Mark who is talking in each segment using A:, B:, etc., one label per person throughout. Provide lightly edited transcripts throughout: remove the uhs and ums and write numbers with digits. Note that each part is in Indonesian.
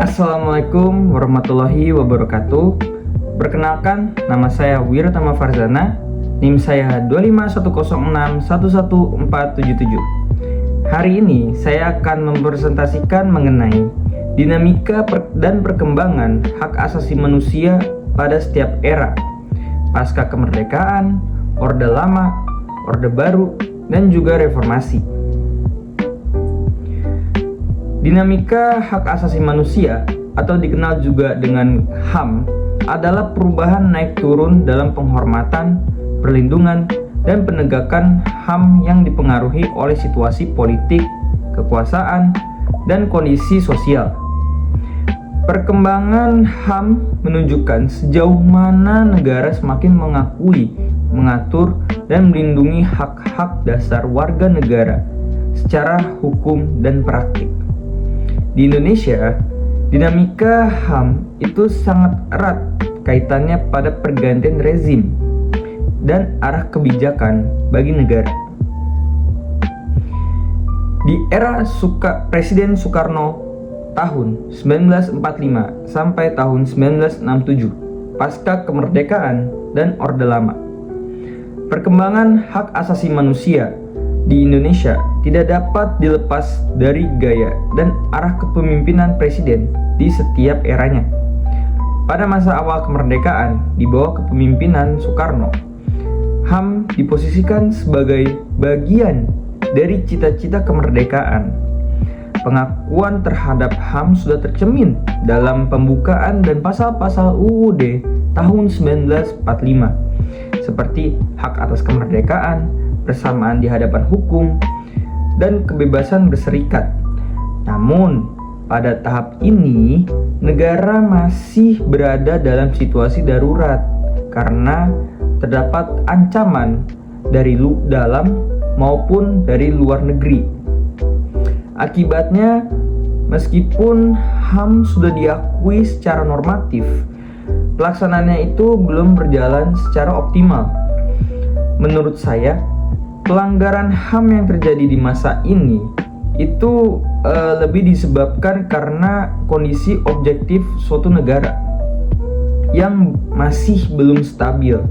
A: Assalamualaikum warahmatullahi wabarakatuh. Perkenalkan, nama saya Wiratama Farzana, NIM saya 251061147. Hari ini saya akan mempresentasikan mengenai dinamika dan perkembangan hak asasi manusia pada setiap era, pasca kemerdekaan, Orde Lama, Orde Baru, dan juga reformasi. Dinamika hak asasi manusia atau dikenal juga dengan HAM adalah perubahan naik turun dalam penghormatan, perlindungan, dan penegakan HAM yang dipengaruhi oleh situasi politik, kekuasaan, dan kondisi sosial. Perkembangan HAM menunjukkan sejauh mana negara semakin mengakui, mengatur, dan melindungi hak-hak dasar warga negara secara hukum dan praktik. Di Indonesia, dinamika HAM itu sangat erat kaitannya pada pergantian rezim dan arah kebijakan bagi negara. Di era Presiden Soekarno tahun 1945 sampai tahun 1967, pasca kemerdekaan dan Orde Lama, perkembangan hak asasi manusia di Indonesia tidak dapat dilepas dari gaya dan arah kepemimpinan presiden di setiap eranya. Pada masa awal kemerdekaan di bawah kepemimpinan Soekarno, HAM diposisikan sebagai bagian dari cita-cita kemerdekaan. Pengakuan terhadap HAM sudah tercermin dalam pembukaan dan pasal-pasal UUD tahun 1945 seperti hak atas kemerdekaan, persamaan di hadapan hukum, dan kebebasan berserikat. Namun, pada tahap ini, negara masih berada dalam situasi darurat karena terdapat ancaman dari dalam maupun dari luar negeri. Akibatnya, meskipun HAM sudah diakui secara normatif, pelaksanaannya itu belum berjalan secara optimal. Menurut saya, pelanggaran HAM yang terjadi di masa ini itu lebih disebabkan karena kondisi objektif suatu negara yang masih belum stabil,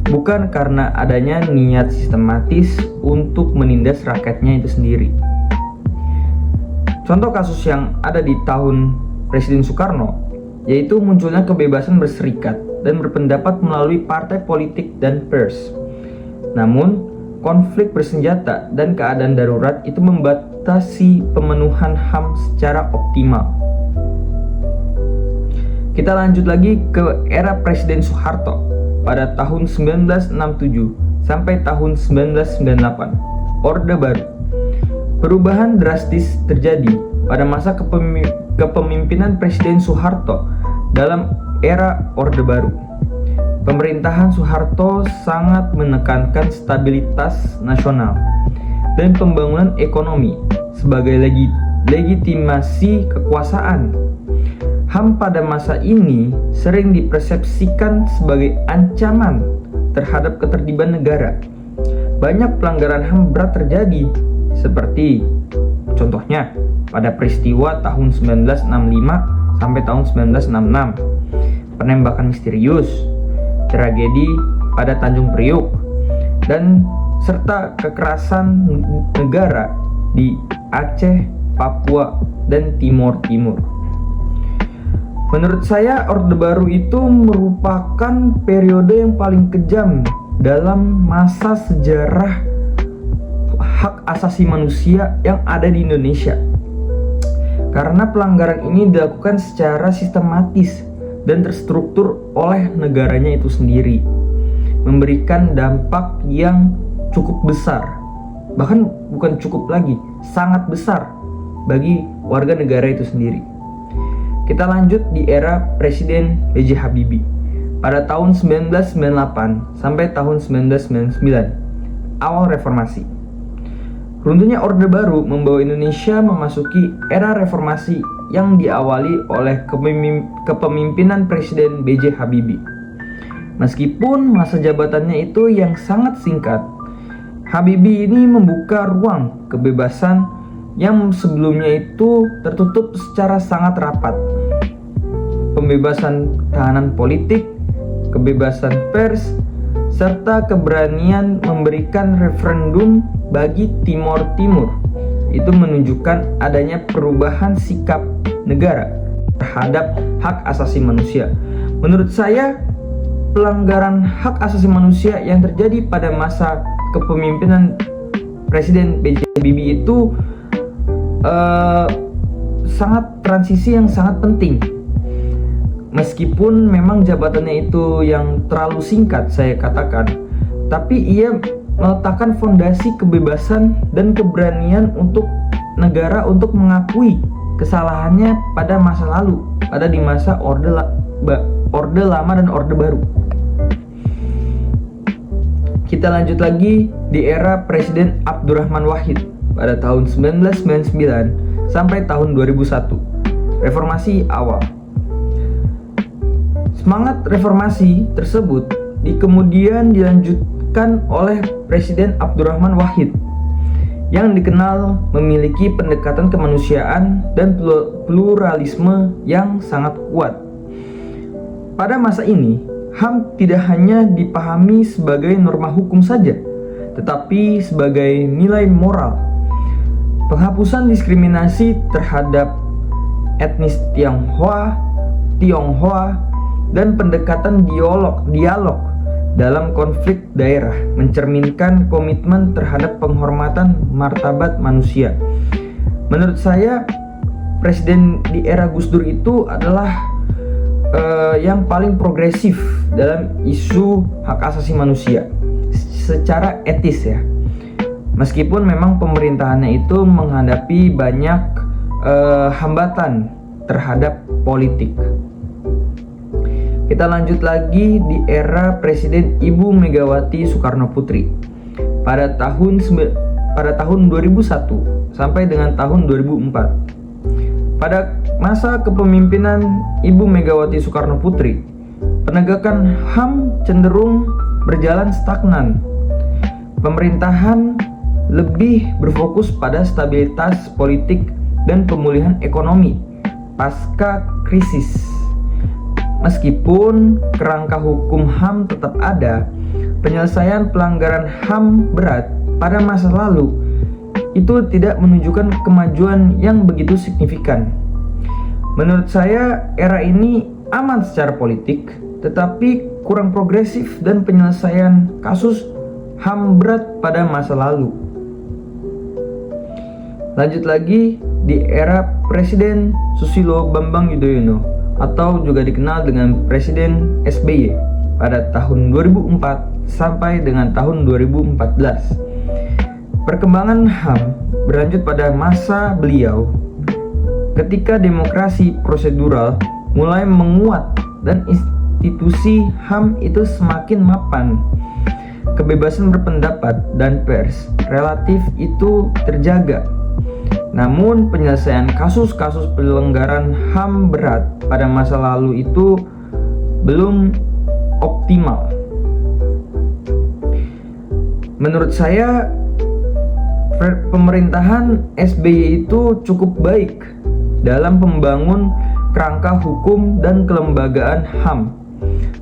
A: bukan karena adanya niat sistematis untuk menindas rakyatnya itu sendiri. Contoh kasus yang ada di tahun Presiden Soekarno yaitu munculnya kebebasan berserikat dan berpendapat melalui partai politik dan pers. Namun, konflik bersenjata dan keadaan darurat itu membatasi pemenuhan HAM secara optimal. Kita lanjut lagi ke era Presiden Soeharto pada tahun 1967 sampai tahun 1998, Orde Baru. Perubahan drastis terjadi pada masa kepemimpinan Presiden Soeharto dalam era Orde Baru. Pemerintahan Soeharto sangat menekankan stabilitas nasional dan pembangunan ekonomi sebagai legitimasi kekuasaan. HAM pada masa ini sering dipersepsikan sebagai ancaman terhadap ketertiban negara. Banyak pelanggaran HAM berat terjadi, seperti contohnya pada peristiwa tahun 1965 sampai tahun 1966, penembakan misterius, tragedi pada Tanjung Priuk, dan serta kekerasan negara di Aceh, Papua, dan Timur Timur. Menurut saya, Orde Baru itu merupakan periode yang paling kejam dalam masa sejarah hak asasi manusia yang ada di Indonesia, karena pelanggaran ini dilakukan secara sistematis dan terstruktur oleh negaranya itu sendiri, memberikan dampak yang cukup besar, bahkan bukan cukup lagi, sangat besar bagi warga negara itu sendiri. Kita lanjut di era Presiden B.J. Habibie pada tahun 1998 sampai tahun 1999, awal reformasi. Runtuhnya Orde Baru membawa Indonesia memasuki era reformasi yang diawali oleh kepemimpinan Presiden B.J. Habibie. Meskipun masa jabatannya itu yang sangat singkat, Habibie ini membuka ruang kebebasan yang sebelumnya itu tertutup secara sangat rapat. Pembebasan tahanan politik, kebebasan pers, serta keberanian memberikan referendum bagi Timor Timur itu menunjukkan adanya perubahan sikap negara terhadap hak asasi manusia. Menurut saya, pelanggaran hak asasi manusia yang terjadi pada masa kepemimpinan Presiden B.J. Habibie itu sangat transisi yang sangat penting. Meskipun memang jabatannya itu yang terlalu singkat saya katakan, tapi ia meletakkan fondasi kebebasan dan keberanian untuk negara untuk mengakui kesalahannya pada masa lalu, pada di masa Orde Lama dan Orde Baru. Kita lanjut lagi di era Presiden Abdurrahman Wahid pada tahun 1999 sampai tahun 2001. Reformasi awal. Semangat reformasi tersebut kemudian dilanjutkan oleh Presiden Abdurrahman Wahid yang dikenal memiliki pendekatan kemanusiaan dan pluralisme yang sangat kuat. Pada masa ini, HAM tidak hanya dipahami sebagai norma hukum saja, tetapi sebagai nilai moral. Penghapusan diskriminasi terhadap etnis Tionghoa, dan pendekatan dialog dalam konflik daerah mencerminkan komitmen terhadap penghormatan martabat manusia. Menurut saya, presiden di era Gus Dur itu adalah yang paling progresif dalam isu hak asasi manusia secara etis ya. Meskipun memang pemerintahannya itu menghadapi banyak hambatan terhadap politik. Kita lanjut lagi di era Presiden Ibu Megawati Soekarno Putri pada tahun 2001 sampai dengan tahun 2004. Pada masa kepemimpinan Ibu Megawati Soekarno Putri, penegakan HAM cenderung berjalan stagnan. Pemerintahan lebih berfokus pada stabilitas politik dan pemulihan ekonomi pasca krisis. Meskipun kerangka hukum HAM tetap ada, penyelesaian pelanggaran HAM berat pada masa lalu itu tidak menunjukkan kemajuan yang begitu signifikan. Menurut saya, era ini aman secara politik, tetapi kurang progresif dan penyelesaian kasus HAM berat pada masa lalu. Lanjut lagi di era Presiden Susilo Bambang Yudhoyono atau juga dikenal dengan Presiden SBY pada tahun 2004 sampai dengan tahun 2014. Perkembangan HAM berlanjut pada masa beliau ketika demokrasi prosedural mulai menguat dan institusi HAM itu semakin mapan. Kebebasan berpendapat dan pers relatif itu terjaga. Namun penyelesaian kasus-kasus pelanggaran HAM berat pada masa lalu itu belum optimal. Menurut saya, pemerintahan SBY itu cukup baik dalam membangun kerangka hukum dan kelembagaan HAM,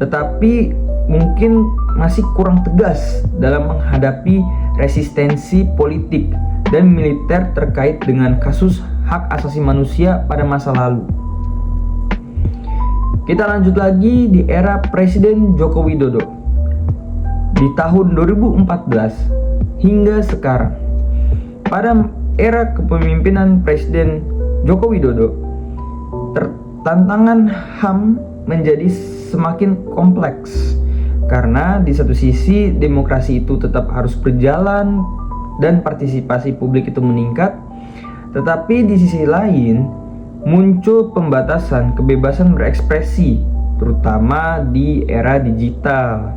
A: tetapi mungkin masih kurang tegas dalam menghadapi resistensi politik dan militer terkait dengan kasus hak asasi manusia pada masa lalu. Kita lanjut lagi di era Presiden Joko Widodo di tahun 2014 hingga sekarang. Pada era kepemimpinan Presiden Joko Widodo, tantangan HAM menjadi semakin kompleks karena di satu sisi demokrasi itu tetap harus berjalan dan partisipasi publik itu meningkat, tetapi di sisi lain muncul pembatasan kebebasan berekspresi, terutama di era digital.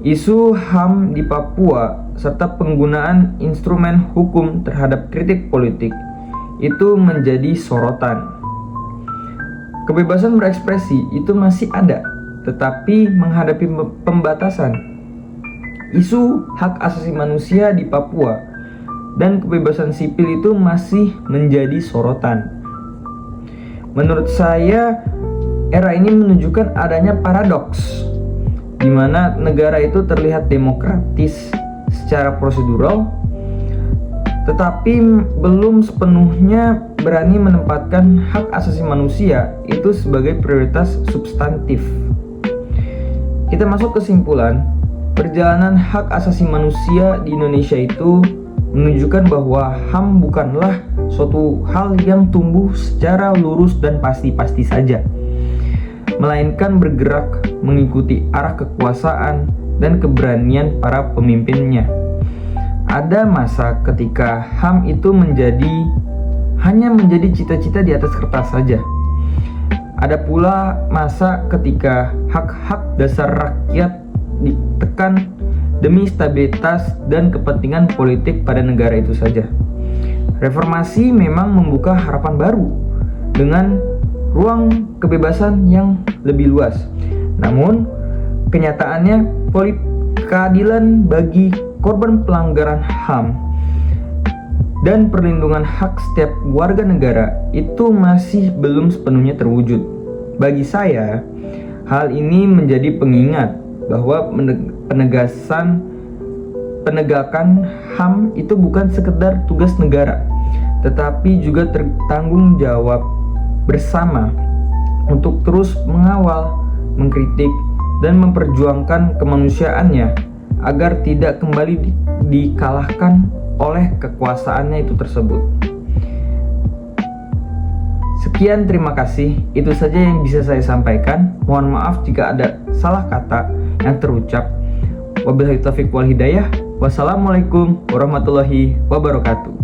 A: Isu HAM di Papua serta penggunaan instrumen hukum terhadap kritik politik itu menjadi sorotan. Kebebasan berekspresi itu masih ada, tetapi menghadapi pembatasan. Isu hak asasi manusia di Papua dan kebebasan sipil itu masih menjadi sorotan. Menurut saya, era ini menunjukkan adanya paradoks, di mana negara itu terlihat demokratis secara prosedural, tetapi belum sepenuhnya berani menempatkan hak asasi manusia itu sebagai prioritas substantif. Kita masuk kesimpulan, perjalanan hak asasi manusia di Indonesia itu menunjukkan bahwa HAM bukanlah suatu hal yang tumbuh secara lurus dan pasti-pasti saja, melainkan bergerak mengikuti arah kekuasaan dan keberanian para pemimpinnya. Ada masa ketika HAM itu hanya menjadi cita-cita di atas kertas saja. Ada pula masa ketika hak-hak dasar rakyat ditekan demi stabilitas dan kepentingan politik pada negara itu saja. Reformasi memang membuka harapan baru dengan ruang kebebasan yang lebih luas. Namun, kenyataannya keadilan bagi korban pelanggaran HAM dan perlindungan hak setiap warga negara itu masih belum sepenuhnya terwujud. Bagi saya, hal ini menjadi pengingat bahwa penegakan HAM itu bukan sekedar tugas negara, tetapi juga tertanggung jawab bersama untuk terus mengawal, mengkritik, dan memperjuangkan kemanusiaannya agar tidak kembali dikalahkan oleh kekuasaannya itu tersebut. Sekian, terima kasih. Itu saja yang bisa saya sampaikan. Mohon maaf jika ada salah kata yang terucap. Wabillahi taufiq wal hidayah. Wassalamualaikum warahmatullahi wabarakatuh.